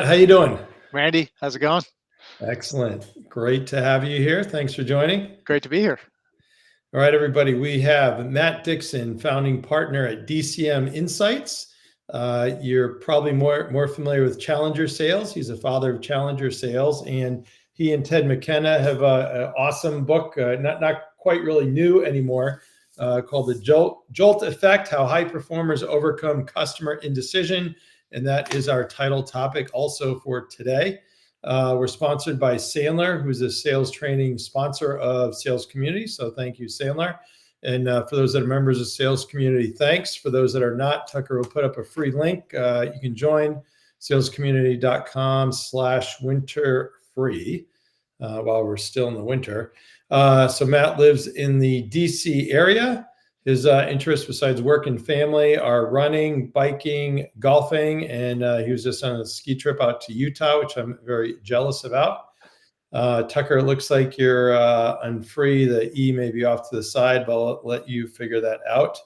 How you doing? Randy, how's it going? Excellent. Great to have you here. Thanks for joining. Great to be here. All right, everybody. We have Matt Dixon, founding partner at DCM Insights. You're probably more familiar with Challenger Sales. He's a father of Challenger Sales, and he and Ted McKenna have an awesome book, not quite really new anymore, called the JOLT Effect: How High Performers Overcome Customer Indecision, and that is our title topic also for today. We're sponsored by Sandler, who's a sales training sponsor of Sales Community. So thank you, Sandler. And for those that are members of Sales Community, thanks. For those that are not, Tucker will put up a free link. You can join salescommunity.com/winter free while we're still in the winter. So Matt lives in the DC area. His interests besides work and family are running, biking, golfing, and he was just on a ski trip out to Utah, which I'm very jealous about. Tucker, it looks like you're on free. The E may be off to the side, but I'll let you figure that out.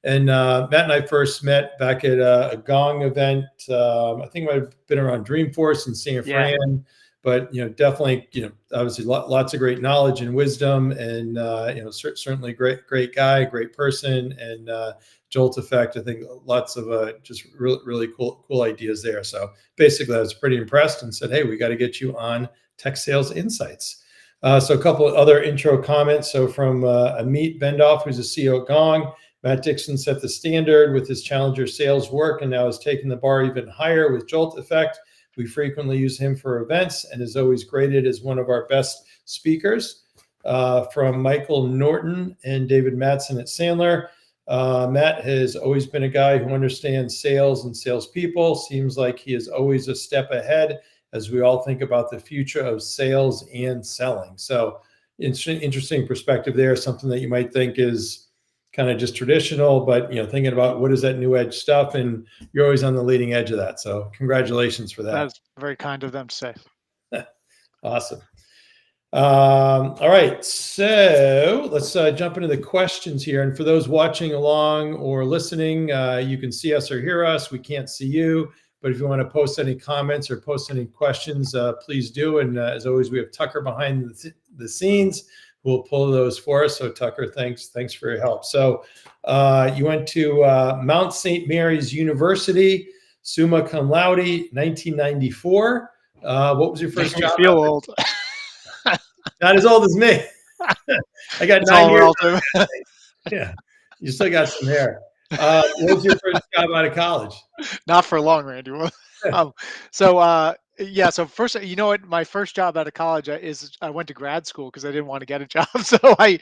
And Matt and I first met back at a Gong event. I think it might have been around Dreamforce in San Yeah, Fran, but definitely, obviously lots of great knowledge and wisdom, and certainly great guy, great person, and Jolt Effect. I think lots of just really cool ideas there. So basically, I was pretty impressed and said, hey, we got to get you on Tech Sales Insights. So a couple of other intro comments. So from Amit Bendoff, who's a CEO at Gong, Matt Dixon set the standard with his Challenger sales work and now has taken the bar even higher with Jolt Effect. We frequently use him for events and is always graded as one of our best speakers. From Michael Norton and David Mattson at Sandler. Matt has always been a guy who understands sales and salespeople. Seems like he is always a step ahead as we all think about the future of sales and selling. So interesting perspective there, something that you might think is kind of just traditional, but thinking about what is that new edge stuff, and you're always on the leading edge of that. So congratulations for that. that's very kind of them to say. Awesome. All right, so let's jump into the questions here. And for those watching along or listening, you can see us or hear us. We can't see you, but if you want to post any comments or post any questions, please do. And as always, we have Tucker behind the scenes who will pull those for us. So Tucker, thanks for your help. So you went to Mount St. Mary's University, summa cum laude, 1994. What was your first Make me job? feel old. Not as old as me. I got It's 9 all years. relative. Yeah, you still got some hair. What was your first job out of college? Not for long, Randy. Um, yeah. So first, you know what? My first job out of college is I went to grad school because I didn't want to get a job. So I,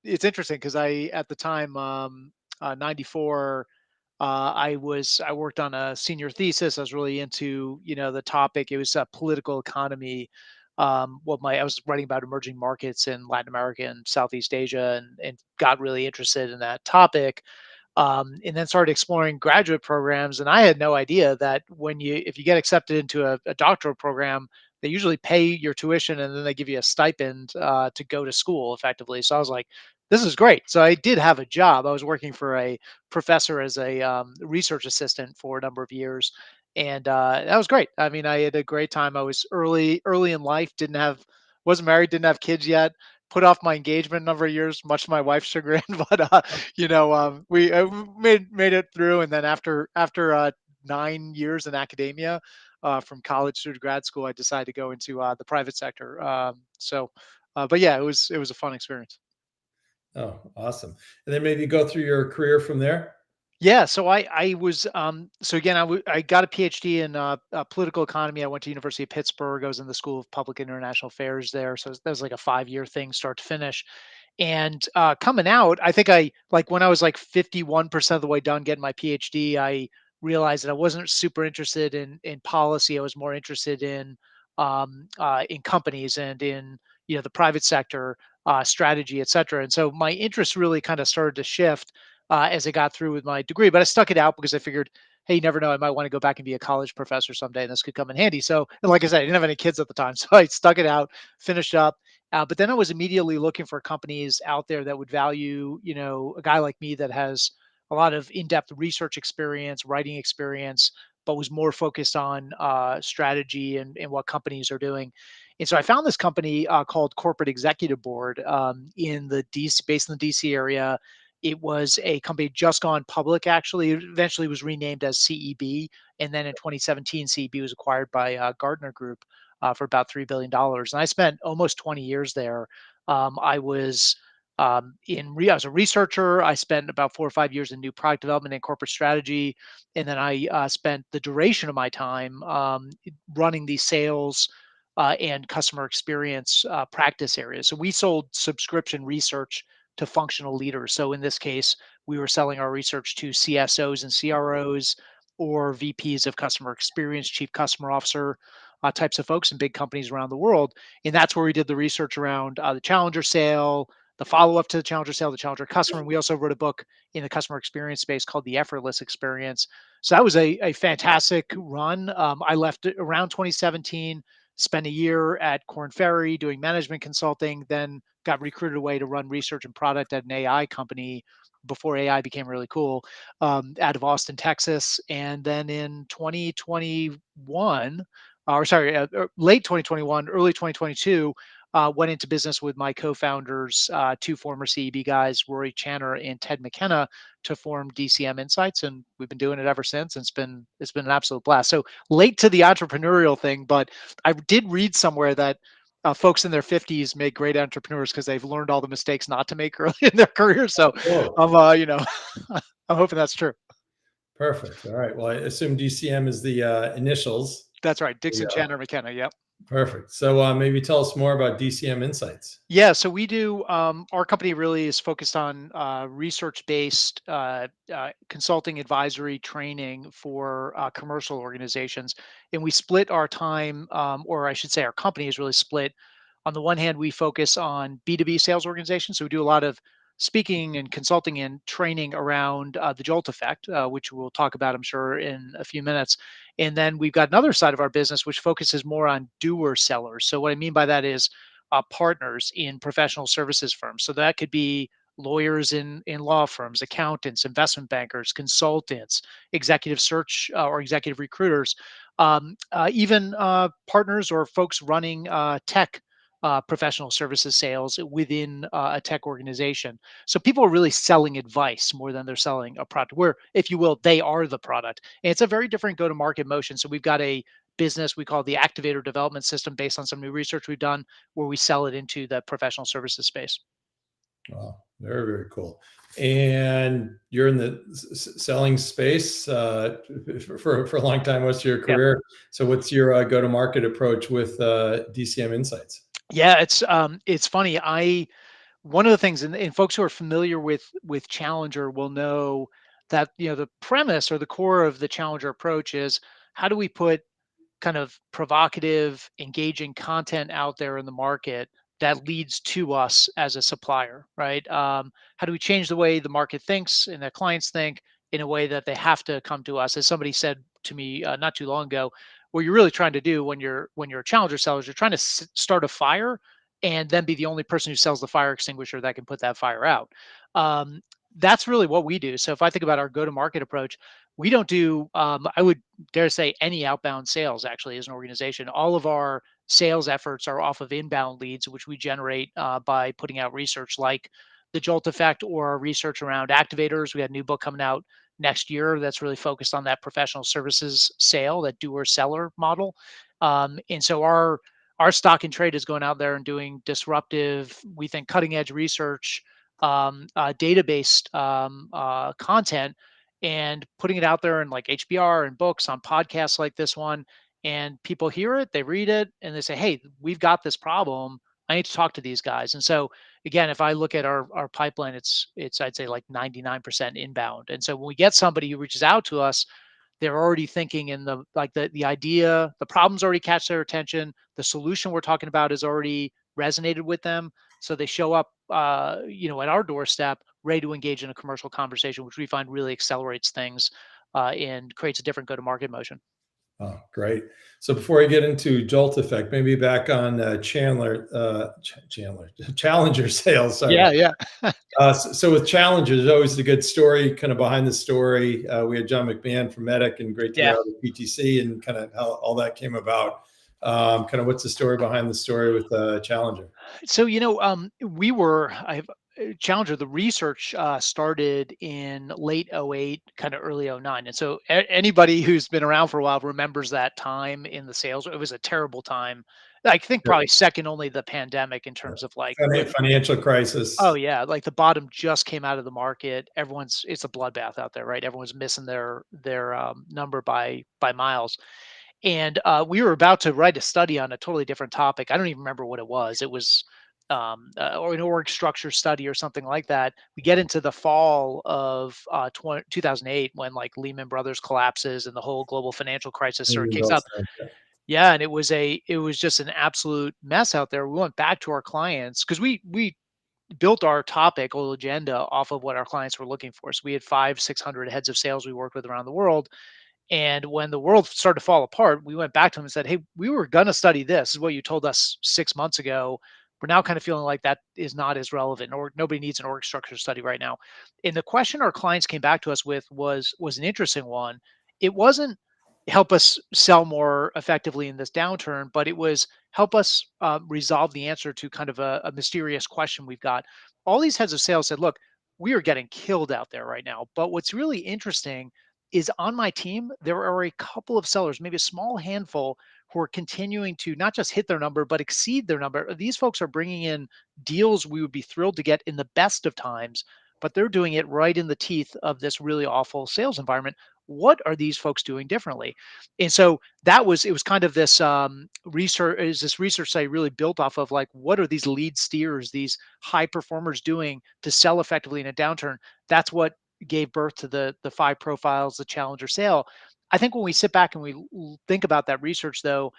it's interesting because I at the time, 94. I worked on a senior thesis. I was really into the topic. It was political economy. I was writing about emerging markets in Latin America and Southeast Asia, and got really interested in that topic. And then started exploring graduate programs. And I had no idea that if you get accepted into a doctoral program, they usually pay your tuition and then they give you a stipend to go to school effectively. So I was like, this is great. So I did have a job. I was working for a professor as a research assistant for a number of years, and that was great. I mean, I had a great time. I was early in life. Wasn't married, didn't have kids yet. Put off my engagement a number of years, much to my wife's chagrin. But we made it through. And then after 9 years in academia, from college through to grad school, I decided to go into the private sector. But yeah, it was a fun experience. Oh, awesome. And then maybe go through your career from there. Yeah, so I was so again I got a PhD in political economy. I went to University of Pittsburgh. I was in the School of Public and International Affairs there, so that was like a 5-year thing, start to finish. And coming out, I think I like when I was like 51% of the way done getting my PhD, I realized that I wasn't super interested in policy. I was more interested in companies and in the private sector, strategy, et cetera. And so my interest really kind of started to shift as I got through with my degree. But I stuck it out because I figured, hey, you never know, I might want to go back and be a college professor someday, and this could come in handy. So, and like I said, I didn't have any kids at the time, so I stuck it out, finished up. But then I was immediately looking for companies out there that would value, a guy like me that has a lot of in-depth research experience, writing experience, but was more focused on strategy and what companies are doing. And so I found this company called Corporate Executive Board in the DC, based in the DC area. It was a company just gone public. Actually, it eventually was renamed as CEB, and then in 2017, CEB was acquired by Gartner Group for about $3 billion. And I spent almost 20 years there. I was I was a researcher. I spent about 4 or 5 years in new product development and corporate strategy, and then I spent the duration of my time running the sales and customer experience practice areas. So we sold subscription research to functional leaders. So in this case, we were selling our research to CSOs and CROs or VPs of customer experience, chief customer officer types of folks in big companies around the world. And that's where we did the research around the challenger sale, the follow up to the challenger sale, the challenger customer. And we also wrote a book in the customer experience space called The Effortless Experience. So that was a fantastic run. I left around 2017, spent a year at Korn Ferry doing management consulting, then got recruited away to run research and product at an AI company before AI became really cool, out of Austin, Texas. And then in 2021, or sorry, late 2021, early 2022, went into business with my co-founders, two former CEB guys, Rory Channer and Ted McKenna, to form DCM Insights, and we've been doing it ever since. And it's been an absolute blast. So late to the entrepreneurial thing, but I did read somewhere that folks in their 50s make great entrepreneurs because they've learned all the mistakes not to make early in their career. So Cool. I'm, I'm hoping that's true. Perfect. All right. Well, I assume DCM is the initials. That's right, Dixon, Yeah. Channer, McKenna. Yep. Perfect. So maybe tell us more about DCM Insights. Yeah, so we do. Our company really is focused on research-based consulting, advisory, training for commercial organizations, and we split our time, or I should say, our company is really split. On the one hand, we focus on B2B sales organizations, so we do a lot of speaking and consulting and training around the JOLT effect, which we'll talk about, I'm sure, in a few minutes. And then we've got another side of our business which focuses more on doer sellers. So what I mean by that is partners in professional services firms. So that could be lawyers in law firms, accountants, investment bankers, consultants, executive search or executive recruiters, even partners or folks running tech. Professional services sales within a tech organization. So people are really selling advice more than they're selling a product, where, if you will, they are the product. And it's a very different go to market motion. So we've got a business we call the activator development system based on some new research we've done where we sell it into the professional services space. Wow, very, very cool. And you're in the selling space for a long time, most of your Yeah. career. So what's your go-to-market approach with DCM Insights? Yeah, it's funny. I One of the things, and folks who are familiar with Challenger will know that the premise or the core of the Challenger approach is, how do we put kind of provocative, engaging content out there in the market that leads to us as a supplier, right? How do we change the way the market thinks and their clients think in a way that they have to come to us? As somebody said to me not too long ago, what you're really trying to do when you're a challenger seller is you're trying to start a fire and then be the only person who sells the fire extinguisher that can put that fire out. Um, that's really what we do. So if I think about our go-to-market approach, we don't do, I would dare say, any outbound sales actually as an organization. All of our sales efforts are off of inbound leads, which we generate by putting out research like the Jolt effect or our research around activators. We have a new book coming out next year that's really focused on that professional services sale, that doer seller model. And so our stock and trade is going out there and doing disruptive, we think, cutting edge research, database content, and putting it out there in like HBR and books, on podcasts like this one. And people hear it, they read it, and they say, "Hey, we've got this problem. I need to talk to these guys." And so again, if I look at our pipeline, it's I'd say like 99% inbound. And so when we get somebody who reaches out to us, they're already thinking in the idea, the problem's already catch their attention, the solution we're talking about has already resonated with them. So they show up at our doorstep ready to engage in a commercial conversation, which we find really accelerates things and creates a different go-to-market motion. Oh, great. So before I get into Jolt effect, maybe back on Chandler Challenger sales. Sorry Yeah, about yeah. so with Challenger, there's always a good story kind of behind the story. We had John McMahon from Medic, and great to hear Yeah. out of PTC and kind of how all that came about. Kind of what's the story behind the story with Challenger? So, we were, I've Challenger, the research started in late '08, kind of early '09. And so anybody who's been around for a while remembers that time in the sales. It was a terrible time. I think Yeah, probably second only the pandemic in yeah. terms of like Financial oh crisis. yeah, like the bottom just came out of the market. It's a bloodbath out there, right? Everyone's missing their number by miles. And we were about to write a study on a totally different topic. I don't even remember what it was. It was or an org structure study or something like that. We get into the fall of 2008 when like Lehman Brothers collapses and the whole global financial crisis sort of Ringing kicks bells up. now, yeah. Yeah, and it was just an absolute mess out there. We went back to our clients because we built our topical agenda off of what our clients were looking for. So we had 500, 600 heads of sales we worked with around the world, and when the world started to fall apart, we went back to him and said, "Hey, we were going to study this. This is what you told us 6 months ago. We're now kind of feeling like that is not as relevant, or nobody needs an org structure study right now." And the question our clients came back to us with was an interesting one. It wasn't help us sell more effectively in this downturn, but it was help us resolve the answer to kind of a mysterious question we've got. All these heads of sales said, "Look, we are getting killed out there right now." But what's really interesting is on my team, there are a couple of sellers, maybe a small handful, who are continuing to not just hit their number, but exceed their number. These folks are bringing in deals we would be thrilled to get in the best of times, but they're doing it right in the teeth of this really awful sales environment. What are these folks doing differently? And so it was kind of this research, is this research study really built off of like, what are these lead steers, these high performers doing to sell effectively in a downturn? That's what gave birth to the five profiles, the Challenger sale. I think when we sit back and we think about that research, though,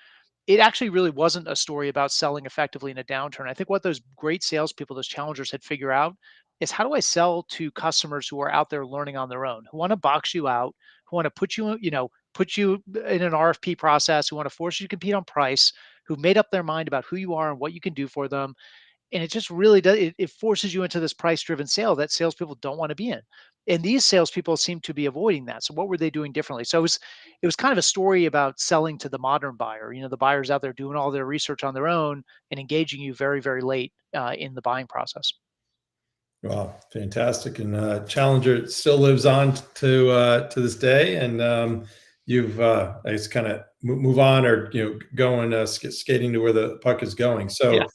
it actually really wasn't a story about selling effectively in a downturn. I think what those great salespeople, those challengers, had figured out is, how do I sell to customers who are out there learning on their own, who want to box you out, who want to put you in an RFP process, who want to force you to compete on price, who've made up their mind about who you are and what you can do for them. And it just really does, it forces you into this price driven sale that salespeople don't want to be in. And these salespeople seem to be avoiding that. So what were they doing differently? So it was kind of a story about selling to the modern buyer. The buyers out there doing all their research on their own and engaging you very, very late in the buying process. Wow, fantastic! And Challenger still lives on to this day. And you've I guess kind of move on, or going skating to where the puck is going. Yeah.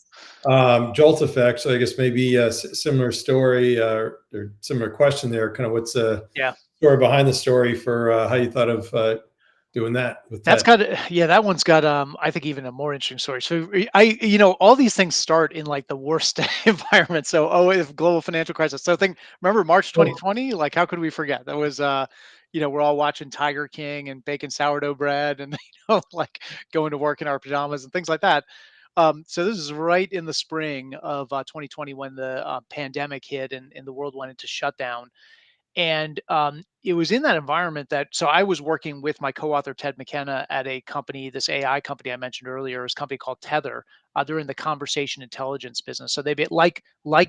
So Jolt effect. So I guess maybe a similar story or similar question there. Kind of what's the Yeah. story behind the story for how you thought of doing that with That's Ted? got yeah, that one's got I think even a more interesting story. So all these things start in like the worst environment. So if global financial crisis. So think remember March Oh, 2020? Like how could we forget? That was we're all watching Tiger King and baking sourdough bread and like going to work in our pajamas and things like that. So this is right in the spring of 2020 when the pandemic hit and the world went into shutdown. And it was in that environment that, so I was working with my co-author Ted McKenna at a company, this AI company I mentioned earlier, is a company called Tether. They're in the conversation intelligence business. So they be like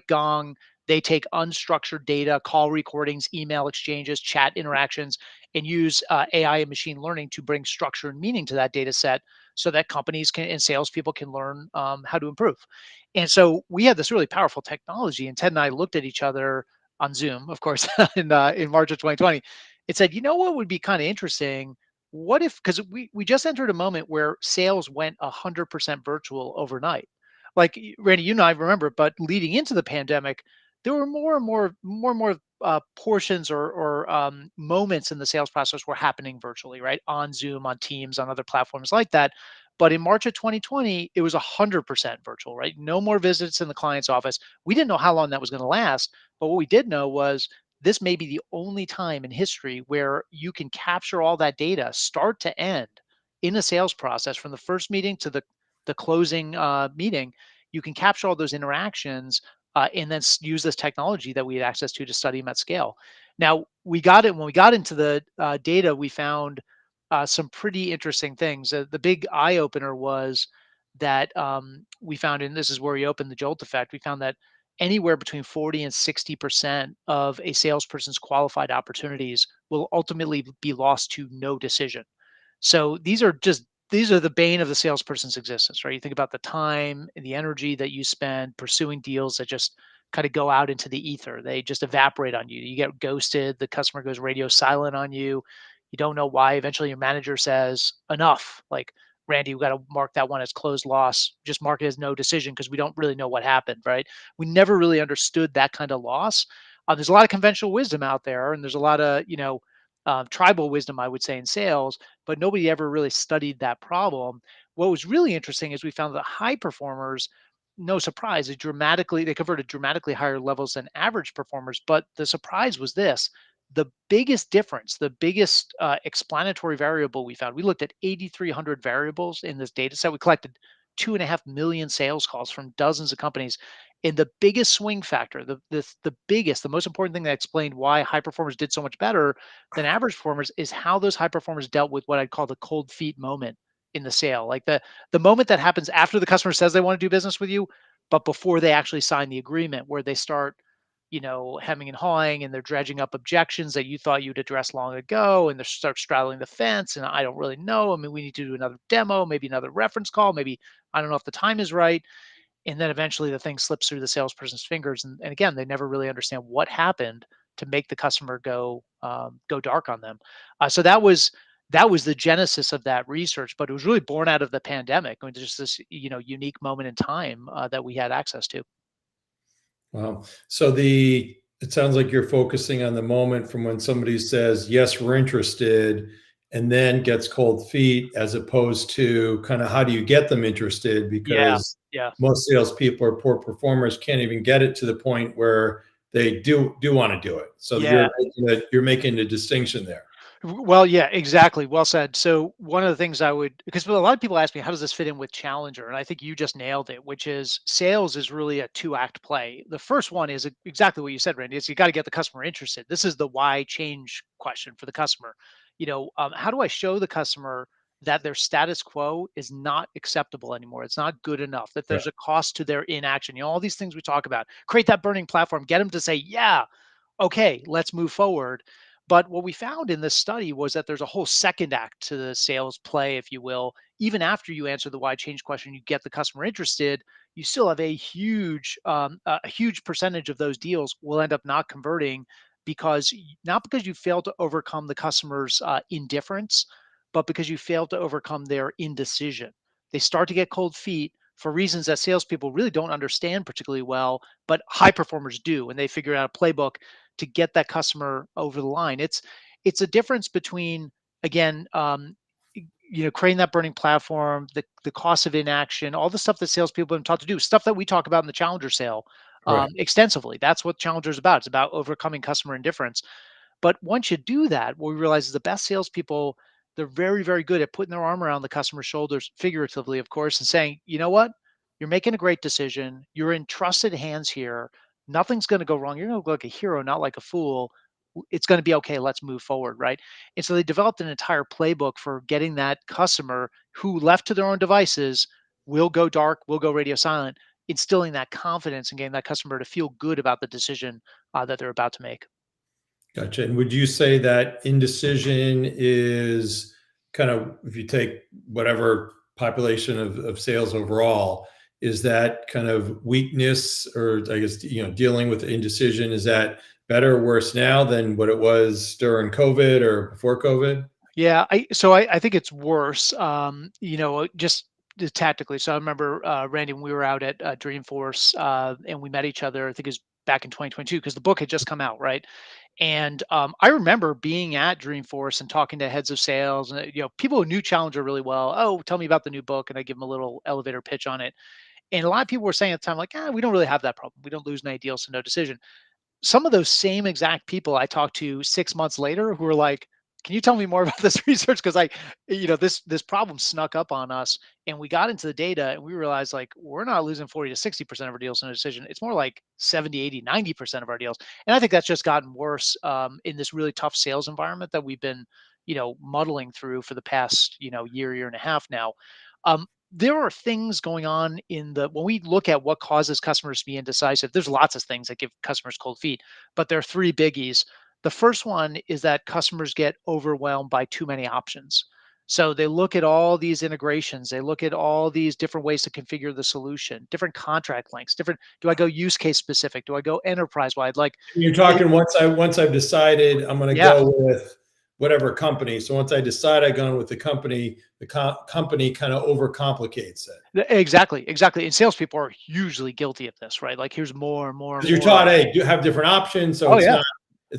Gong. They take unstructured data, call recordings, email exchanges, chat interactions, and use AI and machine learning to bring structure and meaning to that data set, so that companies can and salespeople can learn how to improve. And so we had this really powerful technology, and Ted and I looked at each other on Zoom, of course, in March of 2020. It said, what would be kind of interesting? What if, because we just entered a moment where sales went 100% virtual overnight. Like Randy, you and I remember, but leading into the pandemic, there were more and more portions or moments in the sales process were happening virtually, right? On Zoom, on Teams, on other platforms like that. But in March of 2020, it was 100% virtual, right? No more visits in the client's office. We didn't know how long that was going to last, but what we did know was this may be the only time in history where you can capture all that data, start to end, in a sales process from the first meeting to the closing meeting. You can capture all those interactions and then use this technology that we had access to study them at scale. Now we got it when we got into the data. We found some pretty interesting things. The big eye opener was that we found, and this is where we opened the Jolt effect. We found that anywhere between 40 and 60% of a salesperson's qualified opportunities will ultimately be lost to no decision. So these are the bane of the salesperson's existence, right? You think about the time and the energy that you spend pursuing deals that just kind of go out into the ether. They just evaporate on you. You get ghosted, the customer goes radio silent on you. You don't know why. Eventually your manager says, enough. Like, Randy, we got to mark that one as closed loss. Just mark it as no decision because we don't really know what happened, right? We never really understood that kind of loss. There's a lot of conventional wisdom out there, and there's a lot of, tribal wisdom, I would say, in sales, but nobody ever really studied that problem. What was really interesting is we found that high performers, no surprise, they converted dramatically higher levels than average performers. But the surprise was this: the biggest difference, the biggest explanatory variable we found. We looked at 8,300 variables in this data set. We collected 2.5 million sales calls from dozens of companies. And the biggest swing factor, the most important thing that explained why high performers did so much better than average performers is how those high performers dealt with what I'd call the cold feet moment in the sale. Like the moment that happens after the customer says they want to do business with you, but before they actually sign the agreement, where they start, hemming and hawing, and they're dredging up objections that you thought you'd addressed long ago, and they start straddling the fence. And I don't really know. I mean, we need to do another demo, maybe another reference call, maybe I don't know if the time is right. And then eventually the thing slips through the salesperson's fingers, and again, they never really understand what happened to make the customer go dark on them. So that was the genesis of that research, but it was really born out of the pandemic. I mean, just this unique moment in time that we had access to. Wow. So it sounds like you're focusing on the moment from when somebody says, yes, we're interested, and then gets cold feet, as opposed to kind of how do you get them interested? Yeah, Because yeah, most salespeople or poor performers can't even get it to the point where they do want to do it. So yeah. you're making a distinction there. Well, yeah, exactly. Well said. So one of the things because a lot of people ask me, how does this fit in with Challenger? And I think you just nailed it, which is sales is really a two-act play. The first one is exactly what you said, Randy. Is you got to get the customer interested. This is the why change question for the customer. How do I show the customer that their status quo is not acceptable anymore? It's not good enough. That Right. there's a cost to their inaction. All these things we talk about. Create that burning platform. Get them to say, yeah, okay, let's move forward. But what we found in this study was that there's a whole second act to the sales play, if you will. Even after you answer the why change question, you get the customer interested. You still have a huge percentage of those deals will end up not converting not because you failed to overcome the customer's indifference, but because you failed to overcome their indecision. They start to get cold feet for reasons that salespeople really don't understand particularly well, but high performers do, and they figure out a playbook to get that customer over the line. It's a difference between, again, creating that burning platform, the cost of inaction, all the stuff that salespeople have been taught to do, stuff that we talk about in the Challenger sale Right. extensively. That's what Challenger is about. It's about overcoming customer indifference. But once you do that, what we realize is the best salespeople, they're very, very good at putting their arm around the customer's shoulders, figuratively, of course, and saying, you know what? You're making a great decision. You're in trusted hands here. Nothing's going to go wrong. You're going to look like a hero, not like a fool. It's going to be okay. Let's move forward. Right. And so they developed an entire playbook for getting that customer who, left to their own devices, will go dark, will go radio silent, instilling that confidence and getting that customer to feel good about the decision that they're about to make. Gotcha. And would you say that indecision is kind of, if you take whatever population of sales overall, is that kind of weakness, or I guess, dealing with indecision, is that better or worse now than what it was during COVID or before COVID? Yeah, I think it's worse. Just tactically. So I remember Randy, when we were out at Dreamforce, and we met each other. I think it was back in 2022 because the book had just come out, right? And I remember being at Dreamforce and talking to heads of sales and people who knew Challenger really well. Oh, tell me about the new book, and I give them a little elevator pitch on it. And a lot of people were saying at the time, like, we don't really have that problem. We don't lose any deals to no decision. Some of those same exact people I talked to 6 months later who were like, can you tell me more about this research? Because this problem snuck up on us, and we got into the data and we realized, like, we're not losing 40 to 60% of our deals in a decision. It's more like 70, 80, 90% of our deals. And I think that's just gotten worse in this really tough sales environment that we've been, muddling through for the past, year and a half now. There are things going on when we look at what causes customers to be indecisive. There's lots of things that give customers cold feet, but there are three biggies. The first one is that customers get overwhelmed by too many options. So they look at all these integrations, they look at all these different ways to configure the solution, different contract lengths, different, do I go use case specific? Do I go enterprise wide? Like, You're it, talking once I've decided I'm going to yeah, go with whatever company. So once I decide I've gone with the company, the company kind of overcomplicates it. exactly, exactly. And salespeople are usually guilty of this, right? Like, here's more and more and Because you're more. taught, hey, you have different options. So Oh it's yeah,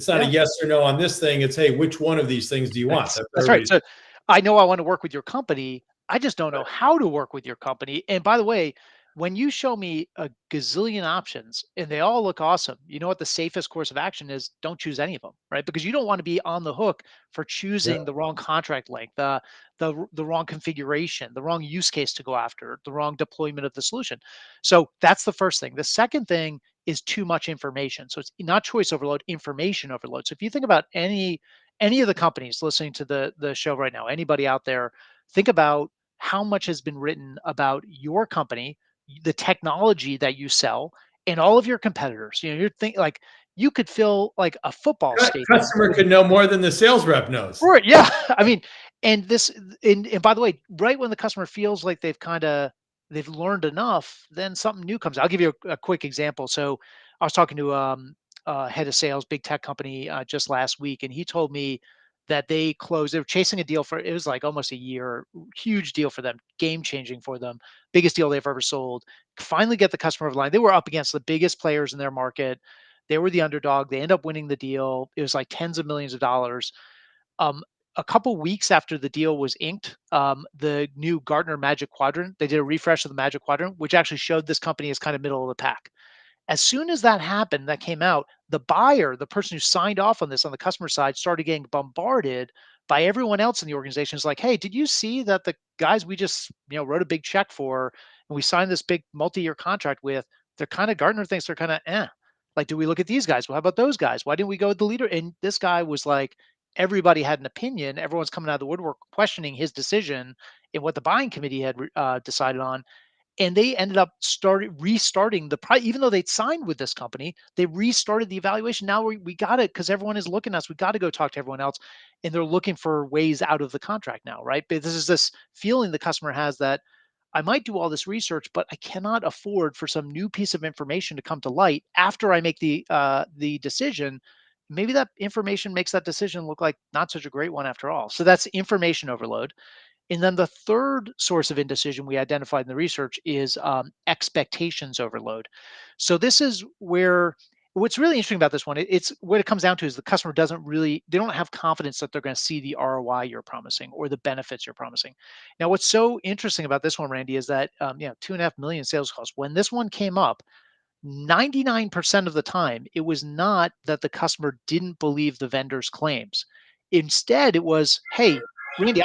not a yeah. yes or no on this thing. It's, hey, which one of these things do you want? That's That's right. everybody's. So I know I want to work with your company. I just don't know how to work with your company. And by the way, when you show me a gazillion options and they all look awesome, you know what the safest course of action is? Don't choose any of them, right? Because you don't want to be on the hook for Yeah. choosing the wrong contract length, the wrong configuration, the wrong use case to go after, the wrong deployment of the solution. So that's the first thing. The second thing is too much information. So it's not choice overload, information overload. So if you think about any of the companies listening to the show right now, anybody out there, think about how much has been written about your company, the technology that you sell, and all of your competitors. You're thinking like you could fill like a football stadium Customer with, could know more than the sales rep knows. right, yeah. I mean, and this, and by the way, right when the customer feels like they've learned enough, then something new comes. I'll give you a quick example. So I was talking to head of sales, big tech company, just last week, and he told me that they closed. They were chasing a deal for, it was like almost a year, huge deal for them, game changing for them, biggest deal they've ever sold. Finally, get the customer over the line. They were up against the biggest players in their market. They were the underdog. They end up winning the deal. It was like tens of millions of dollars. um, a couple weeks after the deal was inked, the new Gartner Magic Quadrant, they did a refresh of the Magic Quadrant, which actually showed this company as kind of middle of the pack. As soon as that happened, that came out, the buyer, the person who signed off on this on the customer side, started getting bombarded by everyone else in the organization. It's like, hey, did you see that the guys we just wrote a big check for and we signed this big multi-year contract with, they're kind of, Gartner thinks they're kind of like, do we look at these guys? Well, how about those guys? Why didn't we go with the leader? And this guy was like, everybody had an opinion. Everyone's coming out of the woodwork questioning his decision and what the buying committee had decided on, and they ended up restarting even though they'd signed with this company, they restarted the evaluation. Now we got it because everyone is looking at us. We got to go talk to everyone else, and they're looking for ways out of the contract now, right? But this is this feeling the customer has that I might do all this research, but I cannot afford for some new piece of information to come to light after I make the decision. Maybe that information makes that decision look like not such a great one after all. So that's information overload. And then the third source of indecision we identified in the research is expectations overload. So this is where what's really interesting about this one, it's what it comes down to is the customer they don't have confidence that they're going to see the ROI you're promising or the benefits you're promising. Now, what's so interesting about this one, Randy, is that 2.5 million sales calls. When this one came up, 99% of the time, it was not that the customer didn't believe the vendor's claims. Instead, it was, hey, Randy,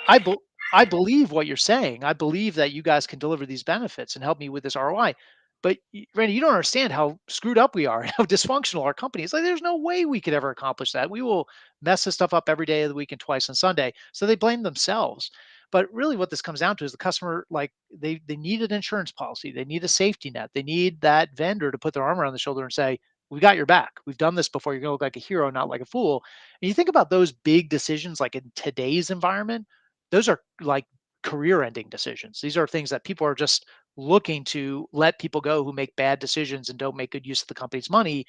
I, be- I believe what you're saying. I believe that you guys can deliver these benefits and help me with this ROI. But Randy, you don't understand how screwed up we are, how dysfunctional our company is. Like, there's no way we could ever accomplish that. We will mess this stuff up every day of the week and twice on Sunday. So they blame themselves. But really, what this comes down to is the customer, like they need an insurance policy, they need a safety net, they need that vendor to put their arm around the shoulder and say, "We got your back. We've done this before. You're going to look like a hero, not like a fool." And you think about those big decisions, like in today's environment, those are like career-ending decisions. These are things that people are just looking to let people go who make bad decisions and don't make good use of the company's money.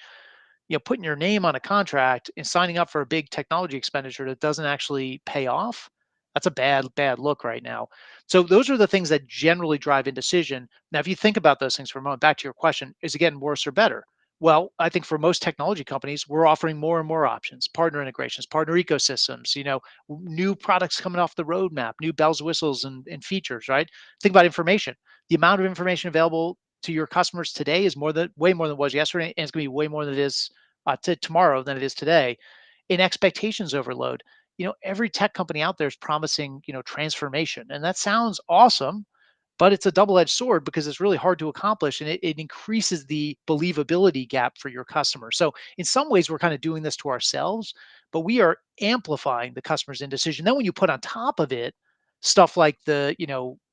Putting your name on a contract and signing up for a big technology expenditure that doesn't actually pay off, that's a bad look right now. So those are the things that generally drive indecision. Now, if you think about those things for a moment, back to your question, is it getting worse or better? Well, I think for most technology companies, we're offering more and more options, partner integrations, partner ecosystems, new products coming off the roadmap, new bells, whistles, and features, right? Think about information. The amount of information available to your customers today is way more than it was yesterday, and it's going to be way more than it is to tomorrow than it is today. In expectations overload, every tech company out there is promising transformation, and that sounds awesome. but it's a double-edged sword because it's really hard to accomplish, and it increases the believability gap for your customer. So in some ways, we're kind of doing this to ourselves, but we are amplifying the customer's indecision. Then when you put on top of it stuff like the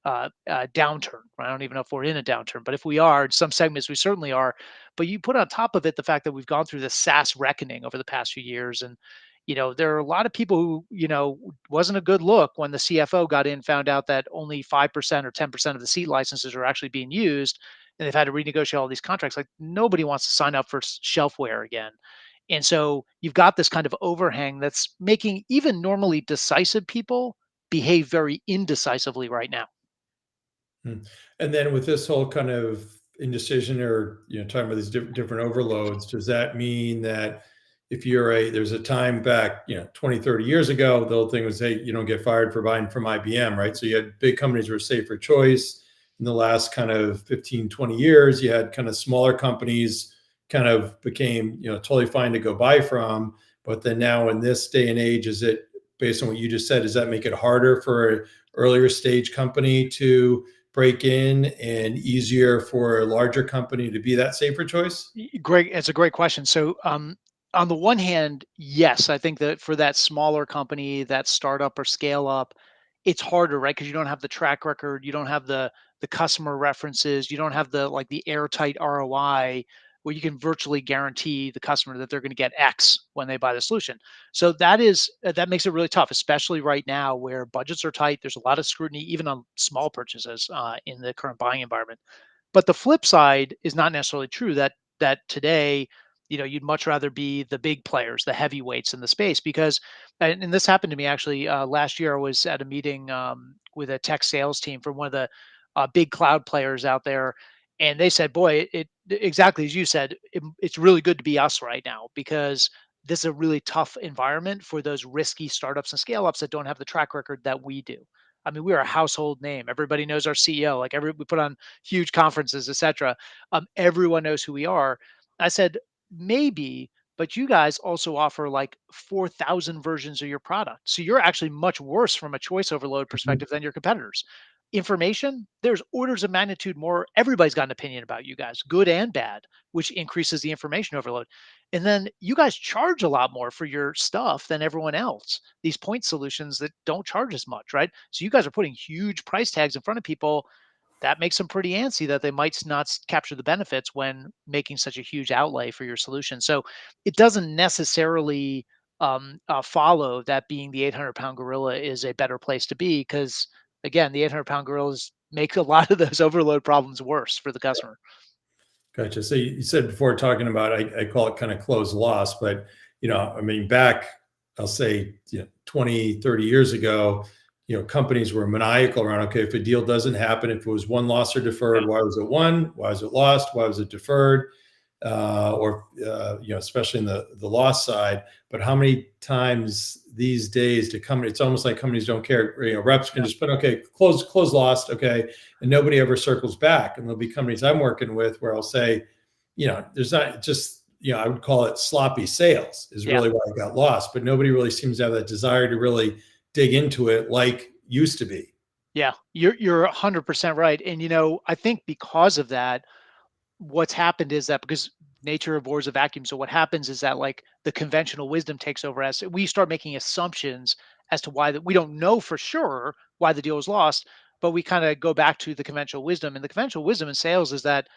downturn, I don't even know if we're in a downturn, but if we are in some segments, we certainly are. But you put on top of it the fact that we've gone through this SaaS reckoning over the past few years, and there are a lot of people who, wasn't a good look when the CFO got in, found out that only 5% or 10% of the seat licenses are actually being used, and they've had to renegotiate all these contracts. Like, nobody wants to sign up for shelfware again. And so you've got this kind of overhang that's making even normally decisive people behave very indecisively right now. Hmm. And then with this whole kind of indecision, or talking about these different overloads, does that mean that if there's a time back, 20, 30 years ago, the old thing was, hey, you don't get fired for buying from IBM, right? So you had big companies were safer choice. In the last kind of 15, 20 years, you had kind of smaller companies kind of became, totally fine to go buy from. But then now in this day and age, is it, based on what you just said, does that make it harder for an earlier stage company to break in and easier for a larger company to be that safer choice? Great. It's a great question. So, on the one hand, yes, I think that for that smaller company, that startup or scale up, it's harder, right? Because you don't have the track record, you don't have the customer references, you don't have the airtight ROI where you can virtually guarantee the customer that they're going to get X when they buy the solution. So that makes it really tough, especially right now where budgets are tight. There's a lot of scrutiny even on small purchases in the current buying environment. But the flip side is not necessarily true, that today, you'd much rather be the big players, the heavyweights in the space, because and this happened to me actually last year. I was at a meeting with a tech sales team for one of the big cloud players out there, and they said, "Boy, it exactly as you said, it's really good to be us right now because this is a really tough environment for those risky startups and scale ups that don't have the track record that we do." I mean, we are a household name. Everybody knows our CEO. We put on huge conferences, etc. Everyone knows who we are. I said, maybe, but you guys also offer like 4,000 versions of your product. So you're actually much worse from a choice overload perspective than your competitors. Information, there's orders of magnitude more. Everybody's got an opinion about you guys, good and bad, which increases the information overload. And then you guys charge a lot more for your stuff than everyone else. These point solutions that don't charge as much, right? So you guys are putting huge price tags in front of people that makes them pretty antsy that they might not capture the benefits when making such a huge outlay for your solution. So it doesn't necessarily follow that being the 800-pound gorilla is a better place to be because, again, the 800-pound gorillas make a lot of those overload problems worse for the customer. Gotcha. So you said before, talking about, I call it kind of closed loss, but I mean, back, I'll say, 20, 30 years ago, companies were maniacal around, okay, if a deal doesn't happen, if it was one loss or deferred, Yeah. why was it won? Why was it lost? Why was it deferred? Especially in the loss side. But how many times these days to come, it's almost like companies don't care. Reps can Yeah. just put, okay, close lost, okay, and nobody ever circles back. And there'll be companies I'm working with where I'll say, there's not just, I would call it sloppy sales is Yeah. really why I got lost, but nobody really seems to have that desire to really dig into it like used to be. Yeah. You're 100% right. And I think because of that, what's happened is that because nature abhors a vacuum, so what happens is that like the conventional wisdom takes over as we start making assumptions as to why that we don't know for sure why the deal was lost, but we kind of go back to the conventional wisdom. And the conventional wisdom in sales is that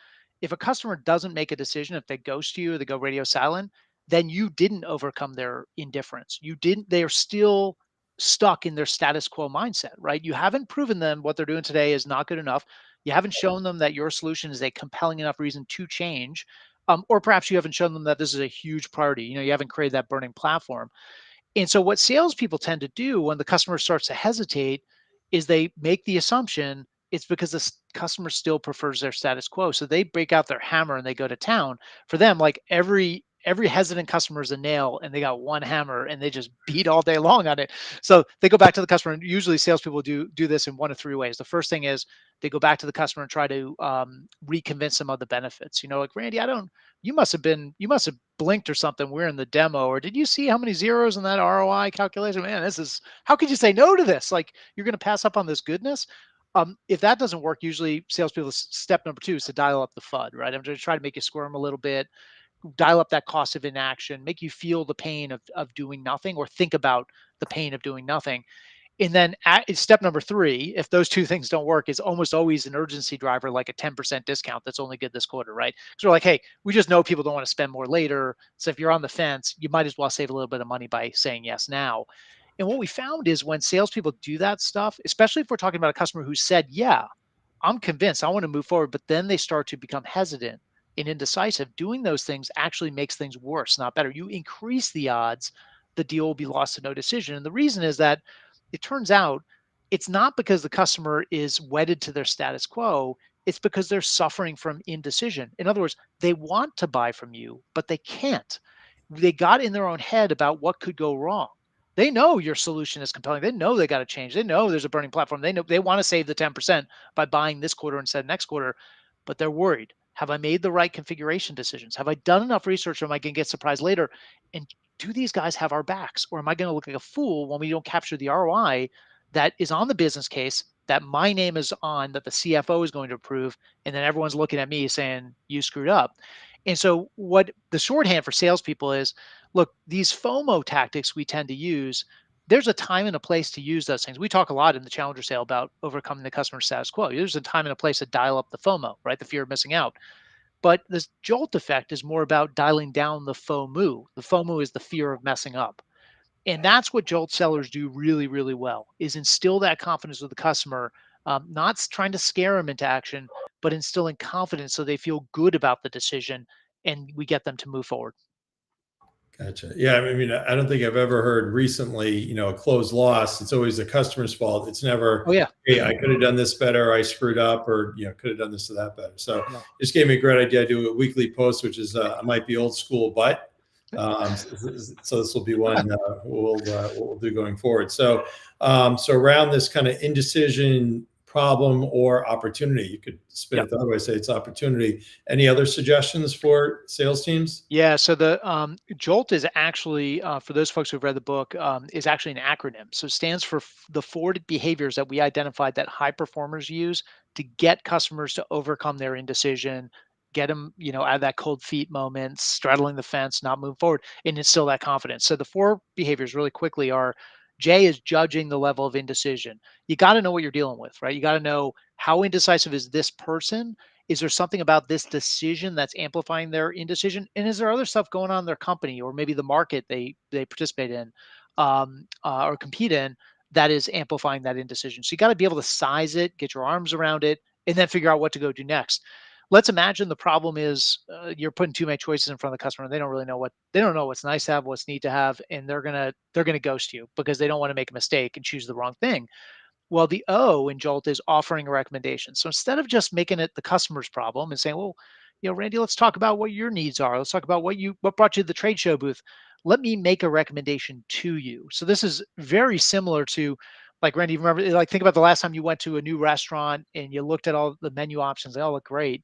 if a customer doesn't make a decision, if they ghost you or they go radio silent, then you didn't overcome their indifference. You didn't, they are still stuck in their status quo mindset, right? You haven't proven them what they're doing today is not good enough. You haven't shown them that your solution is a compelling enough reason to change. Or perhaps you haven't shown them that this is a huge priority. You haven't created that burning platform. And so what salespeople tend to do when the customer starts to hesitate is they make the assumption it's because the customer still prefers their status quo. So they break out their hammer and they go to town. For them, like every hesitant customer is a nail and they got one hammer and they just beat all day long on it. So they go back to the customer, and usually salespeople do this in one of three ways. The first thing is they go back to the customer and try to reconvince them of the benefits. Like, Randy, you must have blinked or something. We're in the demo, or did you see how many zeros in that ROI calculation? Man, how could you say no to this? Like, you're going to pass up on this goodness. If that doesn't work, usually salespeople step number two is to dial up the FUD, right? I'm going to try to make you squirm a little bit, dial up that cost of inaction, make you feel the pain of doing nothing, or think about the pain of doing nothing. And then step number three, if those two things don't work, is almost always an urgency driver, like a 10% discount that's only good this quarter, right? Because we're like, hey, we just know people don't want to spend more later. So if you're on the fence, you might as well save a little bit of money by saying yes now. And what we found is when salespeople do that stuff, especially if we're talking about a customer who said, yeah, I'm convinced I want to move forward, but then they start to become hesitant and indecisive. Doing those things actually makes things worse, not better. You increase the odds the deal will be lost to no decision. And the reason is that it turns out it's not because the customer is wedded to their status quo. It's because they're suffering from indecision. In other words, they want to buy from you, but they can't. They got in their own head about what could go wrong. They know your solution is compelling. They know they got to change. They know there's a burning platform. They know they want to save the 10% by buying this quarter instead of next quarter, but they're worried. Have I made the right configuration decisions? Have I done enough research, or am I going to get surprised later? And do these guys have our backs, or am I going to look like a fool when we don't capture the ROI that is on the business case, that my name is on, that the CFO is going to approve, and then everyone's looking at me saying you screwed up? And so, what the shorthand for salespeople is, look, these FOMO tactics we tend to use, there's a time and a place to use those things. We talk a lot in the Challenger sale about overcoming the customer status quo. There's a time and a place to dial up the FOMO, right? The fear of missing out. But this jolt effect is more about dialing down the FOMO. The FOMO is the fear of messing up. And that's what jolt sellers do really, really well, is instill that confidence with the customer, not trying to scare them into action, but instilling confidence so they feel good about the decision, and we get them to move forward. Gotcha. Yeah, I mean, I don't think I've ever heard recently, a closed loss. It's always the customer's fault. It's never, Oh yeah. hey, I could have done this better. I screwed up, or could have done this or that better. So Yeah. this gave me a great idea. I do a weekly post, which is I might be old school, but so this will be one we'll do going forward. So around this kind of indecision problem or opportunity, you could spin Yep. it the other way, say it's opportunity. Any other suggestions for sales teams? Yeah, so the JOLT is actually, for those folks who've read the book, is actually an acronym. So it stands for the four behaviors that we identified that high performers use to get customers to overcome their indecision, get them, out of that cold feet moment, straddling the fence, not move forward, and instill that confidence. So the four behaviors really quickly are: J is judging the level of indecision. You got to know what you're dealing with, right? You got to know, how indecisive is this person? Is there something about this decision that's amplifying their indecision? And is there other stuff going on in their company, or maybe the market they participate in, or compete in, that is amplifying that indecision? So you got to be able to size it, get your arms around it, and then figure out what to go do next. Let's imagine the problem is, you're putting too many choices in front of the customer. And they don't really know they don't know what's nice to have, what's neat to have, and they're gonna ghost you because they don't want to make a mistake and choose the wrong thing. Well, the O in Jolt is offering a recommendation. So instead of just making it the customer's problem and saying, well, Randy, let's talk about what your needs are. Let's talk about what brought you to the trade show booth. Let me make a recommendation to you. So this is very similar to, like, Randy, remember, like, think about the last time you went to a new restaurant and you looked at all the menu options. They all look great.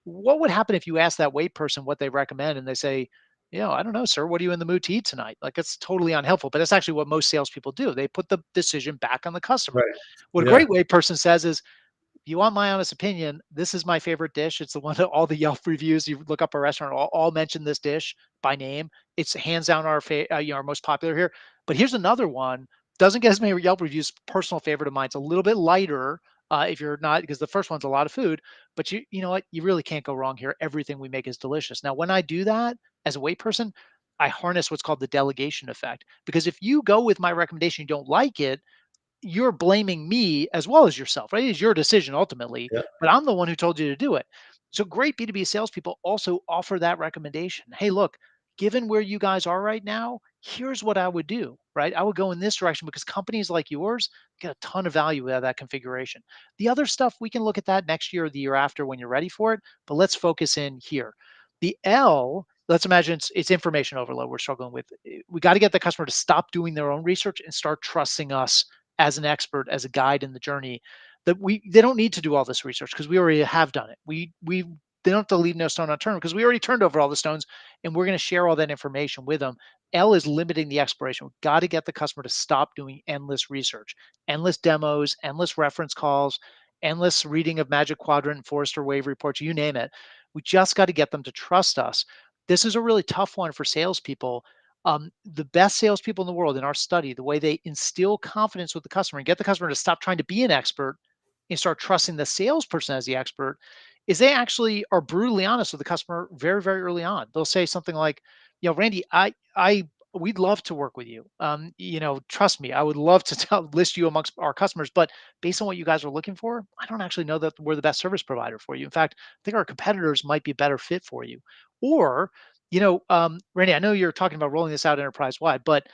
What would happen if you asked that wait person what they recommend and they say, I don't know, sir, what are you in the mood to eat tonight? Like, it's totally unhelpful, but that's actually what most salespeople do. They put the decision back on the customer. Right. What a Yeah. great way person says is, if you want my honest opinion, this is my favorite dish. It's the one that all the Yelp reviews, you look up a restaurant, all mention this dish by name. It's hands down our most popular here. But here's another one. Doesn't get as many Yelp reviews. Personal favorite of mine. It's a little bit lighter, if you're not, because the first one's a lot of food. But you know what? You really can't go wrong here. Everything we make is delicious. Now, when I do that as a wait person, I harness what's called the delegation effect. Because if you go with my recommendation, you don't like it, you're blaming me as well as yourself, right? It's your decision ultimately, Yeah. but I'm the one who told you to do it. So great B2B salespeople also offer that recommendation. Hey, look, given where you guys are right now, here's what I would do, right? I would go in this direction because companies like yours get a ton of value out of that configuration. The other stuff, we can look at that next year or the year after when you're ready for it, but let's focus in here. The L, let's imagine it's information overload we're struggling with. We got to get the customer to stop doing their own research and start trusting us as an expert, as a guide in the journey, that they don't need to do all this research because we already have done it. We they don't have to leave no stone unturned because we already turned over all the stones, and we're going to share all that information with them. L is limiting the exploration. We've got to get the customer to stop doing endless research, endless demos, endless reference calls, endless reading of Magic Quadrant, Forrester Wave reports, you name it. We just got to get them to trust us. This is a really tough one for salespeople. The best salespeople in the world in our study, the way they instill confidence with the customer and get the customer to stop trying to be an expert and start trusting the salesperson as the expert, is they actually are brutally honest with the customer very, very early on. They'll say something like, Randy, we'd love to work with you. Trust me, I would love to list you amongst our customers, but based on what you guys are looking for, I don't actually know that we're the best service provider for you. In fact, I think our competitors might be a better fit for you. Or, Randy, I know you're talking about rolling this out enterprise wide, but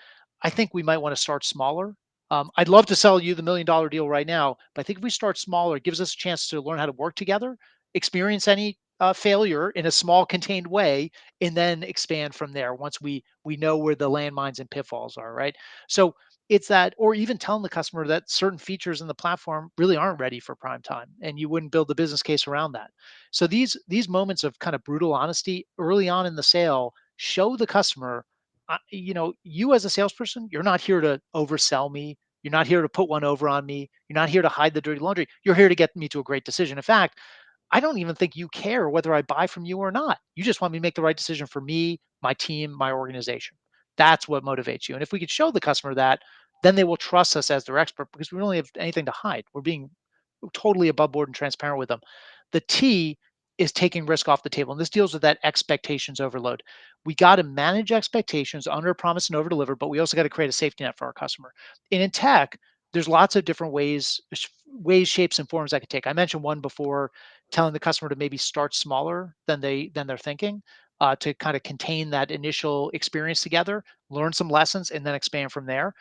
I think we might want to start smaller. I'd love to sell you the $1 million deal right now, but I think if we start smaller, it gives us a chance to learn how to work together, experience any failure in a small contained way, and then expand from there once we know where the landmines and pitfalls are, right? So it's that, or even telling the customer that certain features in the platform really aren't ready for prime time, and you wouldn't build the business case around that. So these moments of kind of brutal honesty early on in the sale show the customer, you as a salesperson, you're not here to oversell me. You're not here to put one over on me. You're not here to hide the dirty laundry. You're here to get me to a great decision. In fact, I don't even think you care whether I buy from you or not. You just want me to make the right decision for me, my team, my organization. That's what motivates you. And if we could show the customer that, then they will trust us as their expert because we don't really have anything to hide. We're being totally above board and transparent with them. The T is taking risk off the table. And this deals with that expectations overload. We got to manage expectations, under promise and over deliver, but we also got to create a safety net for our customer. And in tech, there's lots of different ways, shapes, and forms that could take. I mentioned one before, telling the customer to maybe start smaller than they're thinking, to kind of contain that initial experience together, learn some lessons, and then expand from there.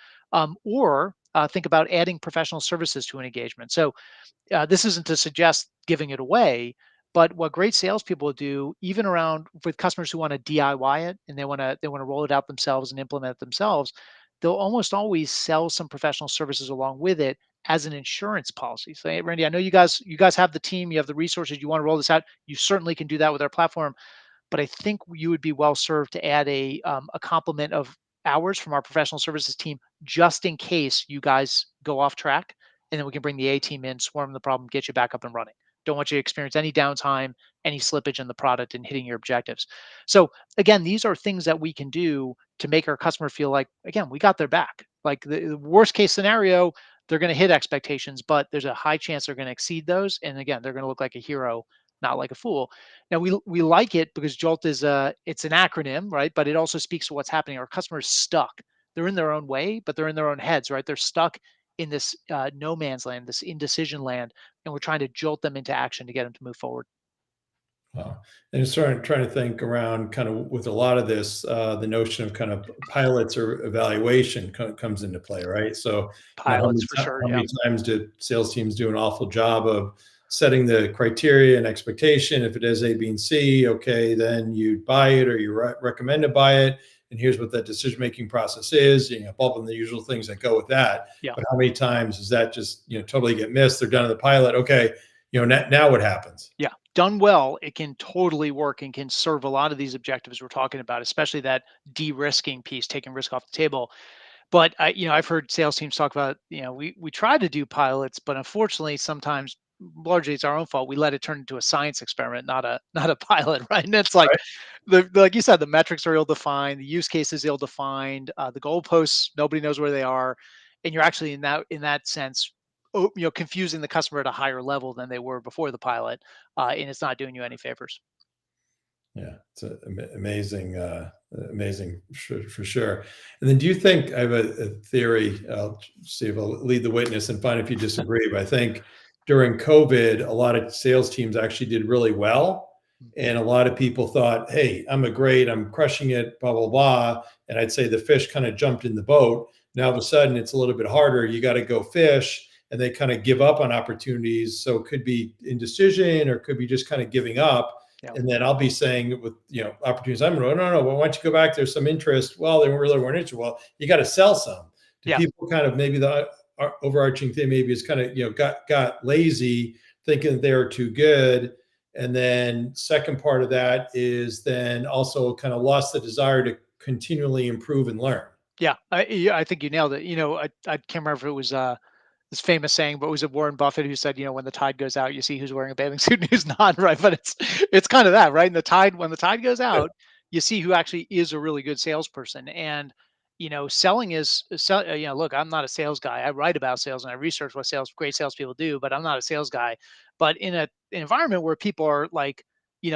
Or think about adding professional services to an engagement. So this isn't to suggest giving it away, but what great salespeople do, even around with customers who want to DIY it and they want to roll it out themselves and implement it themselves, they'll almost always sell some professional services along with it as an insurance policy. So, hey, Randy, I know you guys have the team, you have the resources, you want to roll this out. You certainly can do that with our platform, but I think you would be well served to add a complement of hours from our professional services team just in case you guys go off track, and then we can bring the A team in, swarm the problem, get you back up and running. Don't want you to experience any downtime, any slippage in the product and hitting your objectives. So again, these are things that we can do to make our customer feel like, again, we got their back. Like the worst case scenario, they're going to hit expectations, but there's a high chance they're going to exceed those. And again, they're going to look like a hero, not like a fool. Now we like it because JOLT is it's an acronym, right? But it also speaks to what's happening. Our customers stuck. They're in their own way, but they're in their own heads, right? They're stuck in this no man's land, this indecision land, and we're trying to jolt them into action to get them to move forward. Wow. And just trying to think around kind of with a lot of this, the notion of kind of pilots or evaluation comes into play, right? So, Pilots for sure. how Yeah. many times do sales teams do an awful job of setting the criteria and expectation? If it is A, B, and C, okay, then you buy it or you recommend to buy it. And here's what that decision-making process is, above and the usual things that go with that. Yeah. But how many times does that just, totally get missed? They're done in the pilot. Okay, now what happens? Yeah. Done well, it can totally work and can serve a lot of these objectives we're talking about, especially that de-risking piece, taking risk off the table. But I've heard sales teams talk about, we try to do pilots, but unfortunately, sometimes largely it's our own fault. We let it turn into a science experiment, not a pilot, right? And it's like Right. like you said, the metrics are ill-defined, the use case is ill-defined, the goalposts, nobody knows where they are, and you're actually in that sense, confusing the customer at a higher level than they were before the pilot, and it's not doing you any favors. Yeah, it's amazing, amazing for sure. And then, do you think I have a theory? I'll see if I'll lead the witness and find if you disagree. But I think during COVID, a lot of sales teams actually did really well, and a lot of people thought, "Hey, I'm crushing it, blah blah blah." And I'd say the fish kind of jumped in the boat. Now all of a sudden, it's a little bit harder. You got to go fish, and they kind of give up on opportunities. So it could be indecision, or it could be just kind of giving up. Yeah. And then I'll be saying with opportunities, I'm going, no, no. Well, why don't you go back? There's some interest. Well, they really weren't interested. Well, you got to sell some. Do Yeah. people kind of, maybe the overarching thing maybe is kind of got lazy, thinking they are too good. And then second part of that is then also kind of lost the desire to continually improve and learn. Yeah, I think you nailed it. I can't remember if it was this famous saying, but was it Warren Buffett who said, when the tide goes out, you see who's wearing a bathing suit and who's not, right? But it's kind of that, right? And when the tide goes out, you see who actually is a really good salesperson. And selling look, I'm not a sales guy. I write about sales and I research what great salespeople do, but I'm not a sales guy. But in an environment where people are like,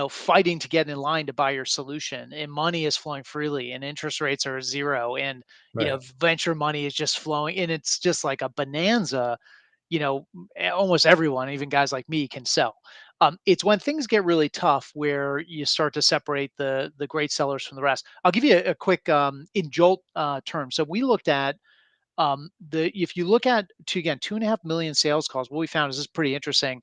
fighting to get in line to buy your solution, and money is flowing freely, and interest rates are zero, and Right. venture money is just flowing, and it's just like a bonanza. Almost everyone, even guys like me, can sell. It's when things get really tough where you start to separate the great sellers from the rest. I'll give you a quick in Jolt terms. So we looked at the if you look at 2.5 million sales calls. What we found is this is pretty interesting.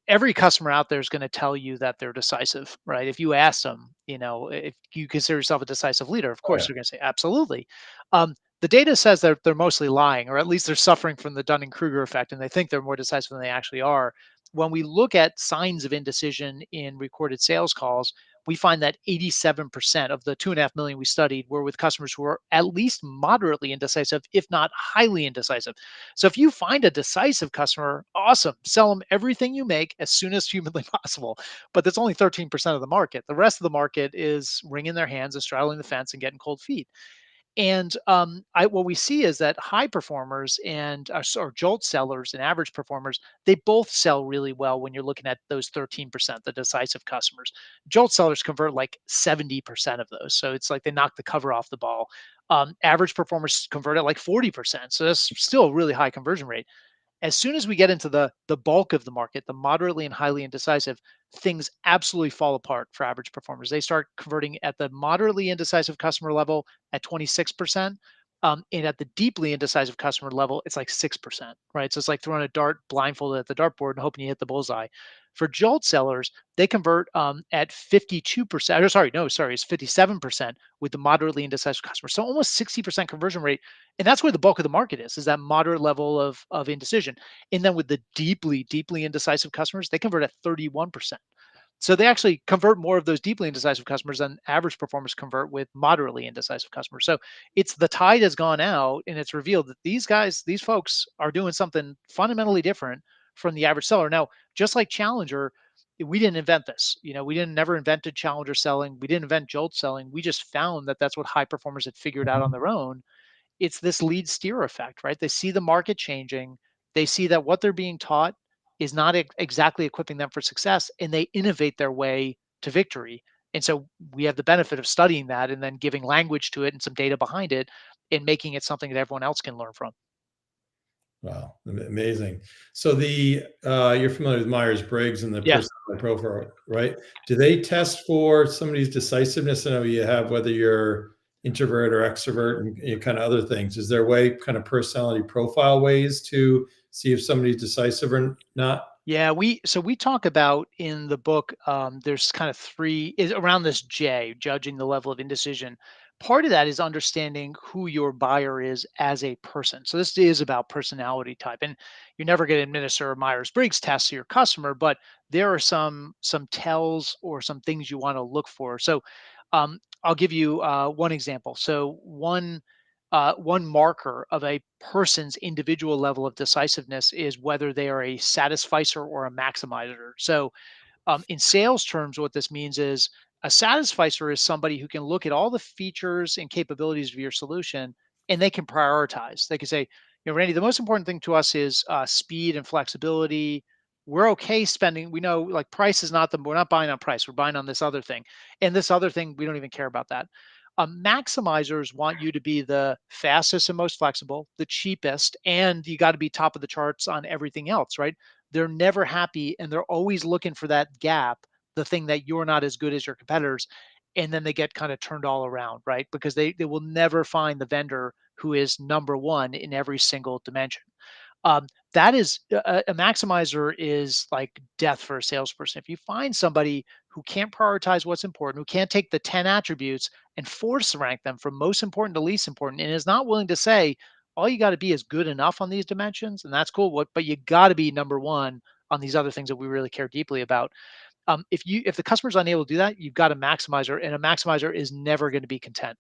Every customer out there is going to tell you that they're decisive, right? If you ask them, if you consider yourself a decisive leader, of Oh, course yeah. they're going to say absolutely. The data says that they're mostly lying, or at least they're suffering from the Dunning-Kruger effect, and they think they're more decisive than they actually are. When we look at signs of indecision in recorded sales calls, we find that 87% of the 2.5 million we studied were with customers who were at least moderately indecisive, if not highly indecisive. So if you find a decisive customer, awesome. Sell them everything you make as soon as humanly possible. But that's only 13% of the market. The rest of the market is wringing their hands and straddling the fence and getting cold feet. And what we see is that high performers and or Jolt sellers and average performers, they both sell really well when you're looking at those 13%, the decisive customers. Jolt sellers convert like 70% of those. So it's like they knock the cover off the ball. Average performers convert at like 40%. So that's still a really high conversion rate. As soon as we get into the bulk of the market, the moderately and highly indecisive, things absolutely fall apart for average performers. They start converting at the moderately indecisive customer level at 26%. And at the deeply indecisive customer level, it's like 6%, right? So it's like throwing a dart blindfolded at the dartboard and hoping you hit the bullseye. For Jolt sellers, they convert at 52%. Or sorry, no, sorry, it's 57% with the moderately indecisive customer. So almost 60% conversion rate, and that's where the bulk of the market is that moderate level of indecision. And then with the deeply indecisive customers, they convert at 31%. So they actually convert more of those deeply indecisive customers than average performers convert with moderately indecisive customers. So it's the tide has gone out, and it's revealed that these folks are doing something fundamentally different from the average seller. Now, just like Challenger, we didn't invent this. We didn't never invented Challenger selling. We didn't invent Jolt selling. We just found that that's what high performers had figured out on Mhm. their own. It's this lead steer effect, right? They see the market changing. They see that what they're being taught is not exactly equipping them for success, and they innovate their way to victory. And so we have the benefit of studying that and then giving language to it and some data behind it and making it something that everyone else can learn from. Wow, amazing. So you're familiar with Myers-Briggs and the Yeah. personality profile, right? Do they test for somebody's decisiveness? I know you have whether you're introvert or extrovert and kind of other things. Is there a way, kind of personality profile ways to see if somebody's decisive or not? Yeah, we talk about in the book. There's kind of three is around this J, judging the level of indecision. Part of that is understanding who your buyer is as a person. So this is about personality type, and you're never going to administer a Myers-Briggs test to your customer, but there are some tells or some things you want to look for. So I'll give you one example. So one marker of a person's individual level of decisiveness is whether they are a satisficer or a maximizer. So, in sales terms, what this means is a satisficer is somebody who can look at all the features and capabilities of your solution and they can prioritize. They can say, Randy, the most important thing to us is speed and flexibility. We're okay spending. We know like price is not we're not buying on price. We're buying on this other thing. And this other thing, we don't even care about that. Maximizers want you to be the fastest and most flexible, the cheapest, and you got to be top of the charts on everything else, right? They're never happy and they're always looking for that gap, the thing that you're not as good as your competitors. And then they get kind of turned all around, right? Because they will never find the vendor who is number one in every single dimension. That is a maximizer is like death for a salesperson. If you find somebody who can't prioritize what's important, who can't take the 10 attributes and force rank them from most important to least important, and is not willing to say, all you got to be is good enough on these dimensions, and that's cool. But you got to be number one on these other things that we really care deeply about. If the customer's unable to do that, you've got a maximizer, and a maximizer is never going to be content.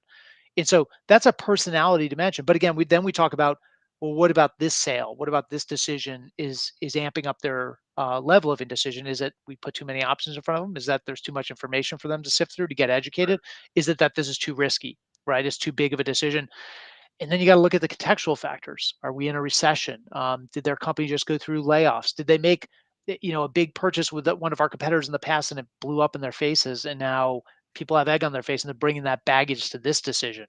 And so that's a personality dimension. But again, we talk about well, what about this sale? What about this decision is amping up their level of indecision? Is it we put too many options in front of them? Is that there's too much information for them to sift through to get educated? Is it that this is too risky, right? It's too big of a decision. And then you got to look at the contextual factors. Are we in a recession? Did their company just go through layoffs? Did they make a big purchase with one of our competitors in the past and it blew up in their faces, and now people have egg on their face and they're bringing that baggage to this decision.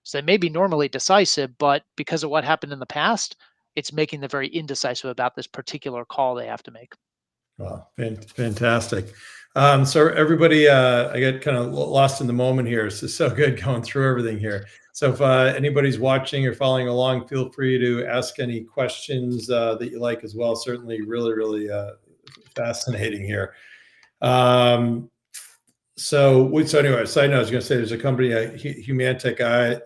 So they may be normally decisive, but because of what happened in the past, it's making them very indecisive about this particular call they have to make. Wow, fantastic. So everybody, I get kind of lost in the moment here. This is so good going through everything here. So if anybody's watching or following along, feel free to ask any questions that you like as well. Certainly, really fascinating here. So anyway, side note, I was going to say there's a company, Humantech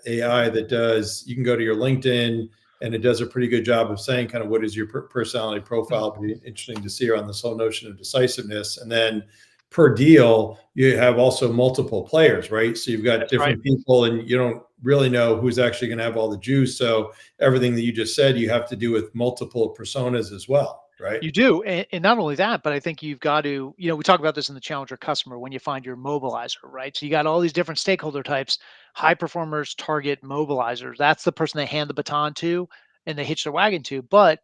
AI, that does, you can go to your LinkedIn and it does a pretty good job of saying kind of what is your personality Mm, profile. It'd be interesting to see around this whole notion of decisiveness. And then per deal, you have also multiple players, right? So you've got that's right. different people and you don't really know who's actually going to have all the juice. So everything that you just said, you have to do with multiple personas as well, right? You do, and not only that, but I think you've got to, we talk about this in the challenger customer when you find your mobilizer, right? So you got all these different stakeholder types, high performers target mobilizers. That's the person they hand the baton to and they hitch their wagon to. But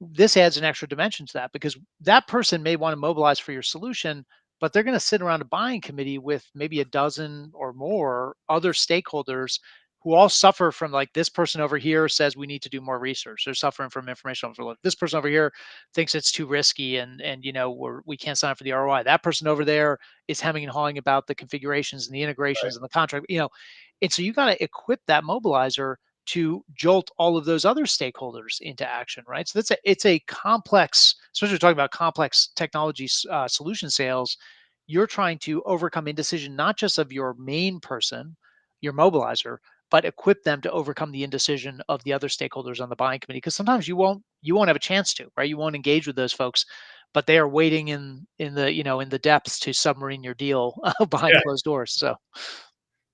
this adds an extra dimension to that because that person may want to mobilize for your solution, but they're going to sit around a buying committee with maybe a dozen or more other stakeholders who all suffer from, like, this person over here says we need to do more research. They're suffering from information overload. This person over here thinks it's too risky and we can't sign up for the ROI. That person over there is hemming and hawing about the configurations and the integrations and the contract. And so you got to equip that mobilizer to jolt all of those other stakeholders into action, right? So it's a complex, especially talking about complex technology solution sales. You're trying to overcome indecision not just of your main person, your mobilizer, but equip them to overcome the indecision of the other stakeholders on the buying committee. Because sometimes you won't have a chance to, right? You won't engage with those folks, but they are waiting in the depths to submarine your deal behind closed doors. So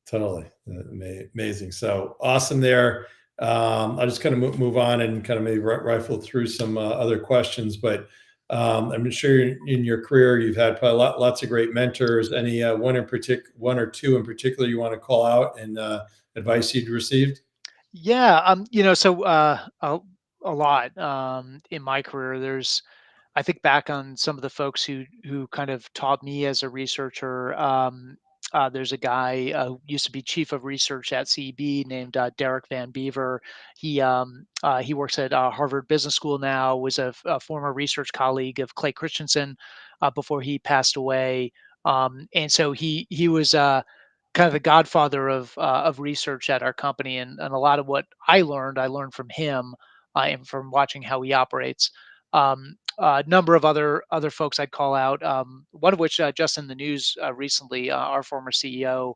Totally. Amazing. So awesome there. I'll just kind of move on and kind of maybe rifle through some other questions, but I'm sure in your career you've had probably lots of great mentors. Any one or two in particular you want to call out and advice you'd received? yeah, a lot in my career. I think back on some of the folks who kind of taught me as a researcher. There's a guy who used to be chief of research at CEB named Derek Van Beaver. He works at Harvard Business School now. Was a former research colleague of Clay Christensen before he passed away. And so he was kind of the godfather of research at our company, and a lot of what I learned from him and from watching how he operates. A number of other folks I'd call out. One of which just in the news recently, our former CEO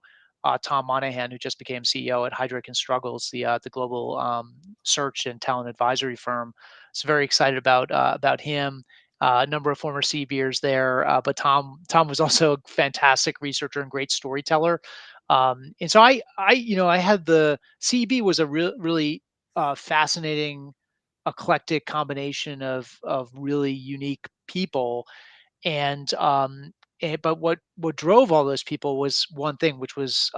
Tom Monahan, who just became CEO at Heidrick and Struggles, the global search and talent advisory firm. So very excited about him. A number of former CBers there, but Tom was also a fantastic researcher and great storyteller. And so I had the CEB was a really fascinating eclectic combination of really unique people, but what drove all those people was one thing, which was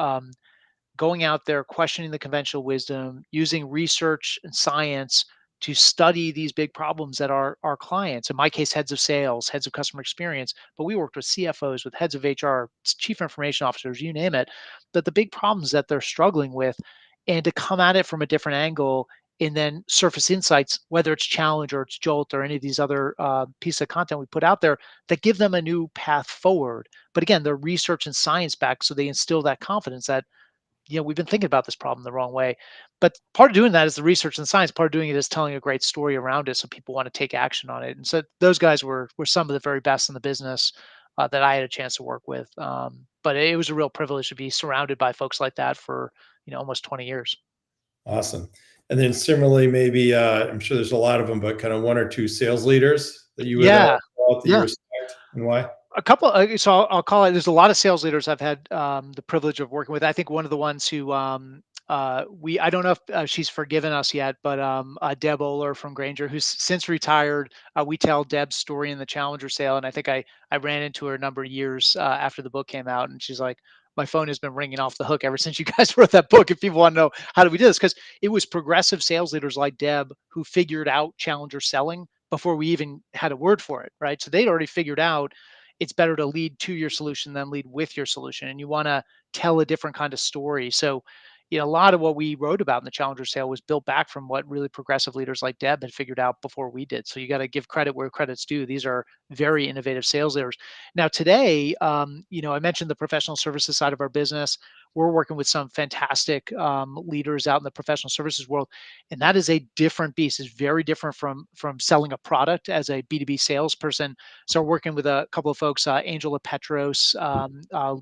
going out there, questioning the conventional wisdom, using research and science to study these big problems that our clients, in my case, heads of sales, heads of customer experience, but we worked with CFOs, with heads of HR, chief information officers, you name it, that the big problems that they're struggling with, and to come at it from a different angle and then surface insights, whether it's Challenge or it's Jolt or any of these other pieces of content we put out there that give them a new path forward. But again, they're research and science back, so they instill that confidence that we've been thinking about this problem the wrong way. But part of doing that is the research and science. Part of doing it is telling a great story around it, so people want to take action on it. And so those guys were some of the very best in the business that I had a chance to work with. But it was a real privilege to be surrounded by folks like that for almost 20 years. Awesome. And then similarly, maybe I'm sure there's a lot of them, but kind of one or two sales leaders that you would Yeah, call out that you yeah. respect and why? A couple. So I'll call it. There's a lot of sales leaders I've had the privilege of working with. I think one of the ones who I don't know if she's forgiven us yet, but Deb Oler from Granger, who's since retired, we tell Deb's story in the Challenger sale, and I think I ran into her a number of years after the book came out, and she's like, my phone has been ringing off the hook ever since you guys wrote that book. If people want to know how do we do this, because it was progressive sales leaders like Deb who figured out Challenger selling before we even had a word for it, right? So they'd already figured out it's better to lead to your solution than lead with your solution, and you want to tell a different kind of story. So a lot of what we wrote about in the Challenger sale was built back from what really progressive leaders like Deb had figured out before we did. So you got to give credit where credit's due. These are very innovative sales leaders. Now today, I mentioned the professional services side of our business. We're working with some fantastic leaders out in the professional services world, and that is a different beast. It's very different from selling a product as a B2B salesperson. So we're working with a couple of folks. Angela Petros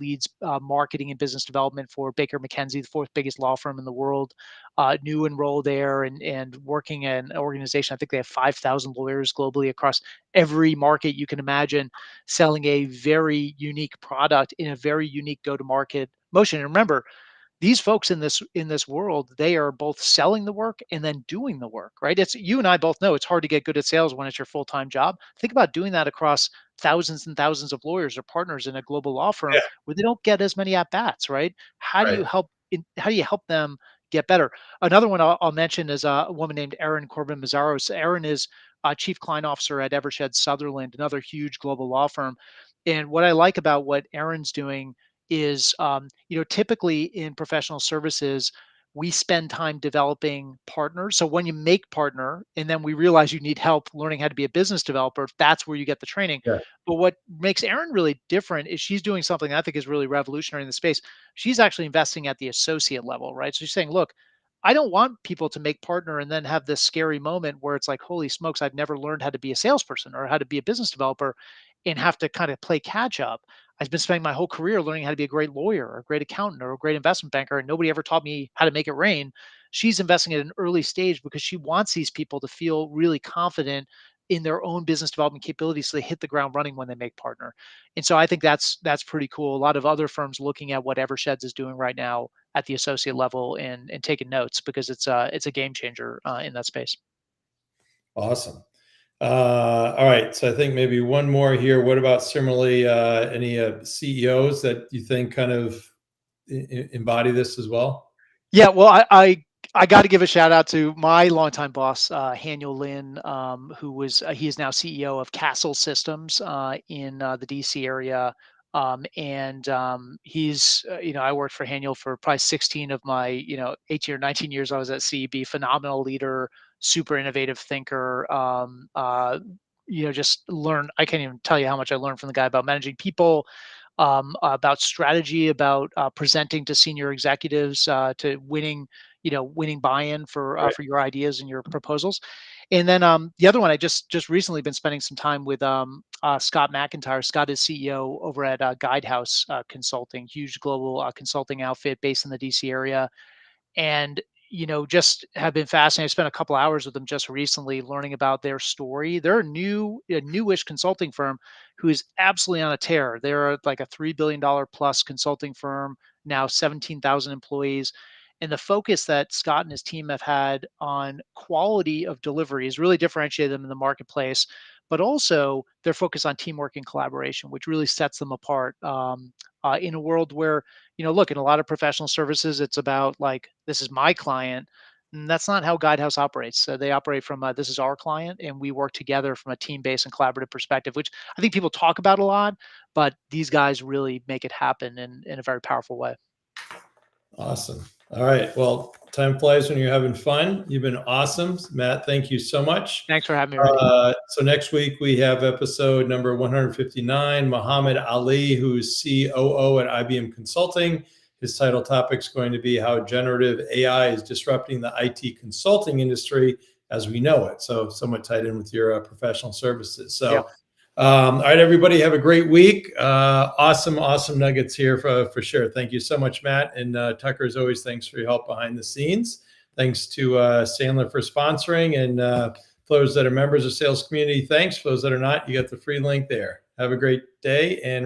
leads marketing and business development for Baker McKenzie, the fourth biggest law firm in the world. New enroll there and working in an organization. I think they have 5,000 lawyers globally across every market you can imagine, selling a very unique product in a very unique go-to-market motion. And remember, these folks in this world, they are both selling the work and then doing the work, right? It's you and I both know it's hard to get good at sales when it's your full-time job. Think about doing that across thousands and thousands of lawyers or partners in a global law firm Yeah. where they don't get as many at bats, right? How do you Right. help how do you help them get better? Another one I'll mention is a woman named Erin Corbin Mazzaros. Erin is chief client officer at Evershed Sutherland, another huge global law firm. And what I like about what Erin's doing is typically in professional services we spend time developing partners. So when you make partner and then we realize you need help learning how to be a business developer, that's where you get the training. Yeah. But what makes Erin really different is she's doing something I think is really revolutionary in the space. She's actually investing at the associate level, right? So she's saying, look, I don't want people to make partner and then have this scary moment where it's like, holy smokes, I've never learned how to be a salesperson or how to be a business developer and have to kind of play catch up. I've been spending my whole career learning how to be a great lawyer or a great accountant or a great investment banker, and nobody ever taught me how to make it rain. She's investing at an early stage because she wants these people to feel really confident in their own business development capabilities so they hit the ground running when they make partner. And so I think that's pretty cool. A lot of other firms looking at what Eversheds is doing right now at the associate level and taking notes because it's a game changer in that space. Awesome. All right. So I think maybe one more here. What about similarly any CEOs that you think kind of embody this as well? Yeah, well, I got to give a shout out to my longtime boss, Haniel Lin, who was he is now CEO of Castle Systems in the DC area, and he's I worked for Haniel for probably 16 of my 18 or 19 years I was at CEB. Phenomenal leader, super innovative thinker. Just learn. I can't even tell you how much I learned from the guy about managing people, about strategy, about presenting to senior executives, to winning buy-in for your ideas and your proposals. And then the other one, I just recently been spending some time with Scott McIntyre. Scott is CEO over at Guidehouse Consulting, huge global consulting outfit based in the DC area, and just have been fascinated. I spent a couple hours with them just recently learning about their story. They're a newish consulting firm who is absolutely on a tear. They're like a $3 billion plus consulting firm, now 17,000 employees. And the focus that Scott and his team have had on quality of delivery has really differentiated them in the marketplace, but also their focus on teamwork and collaboration, which really sets them apart in a world where look, in a lot of professional services, it's about like, this is my client. And that's not how Guidehouse operates. So they operate from this is our client, and we work together from a team-based and collaborative perspective, which I think people talk about a lot, but these guys really make it happen in a very powerful way. Awesome. All right. Well, time flies when you're having fun. You've been awesome, Matt. Thank you so much. Thanks for having me, Randy. So next week we have episode number 159, Muhammad Ali, who's COO at IBM Consulting. His title topic is going to be how generative AI is disrupting the IT consulting industry as we know it. So somewhat tied in with your professional services. So, Yep. all right, everybody, have a great week. Awesome nuggets here for sure. Thank you so much, Matt. And Tucker, as always, thanks for your help behind the scenes. Thanks to Sandler for sponsoring. And for those that are members of Sales Community, thanks. For those that are not, you got the free link there. Have a great day. And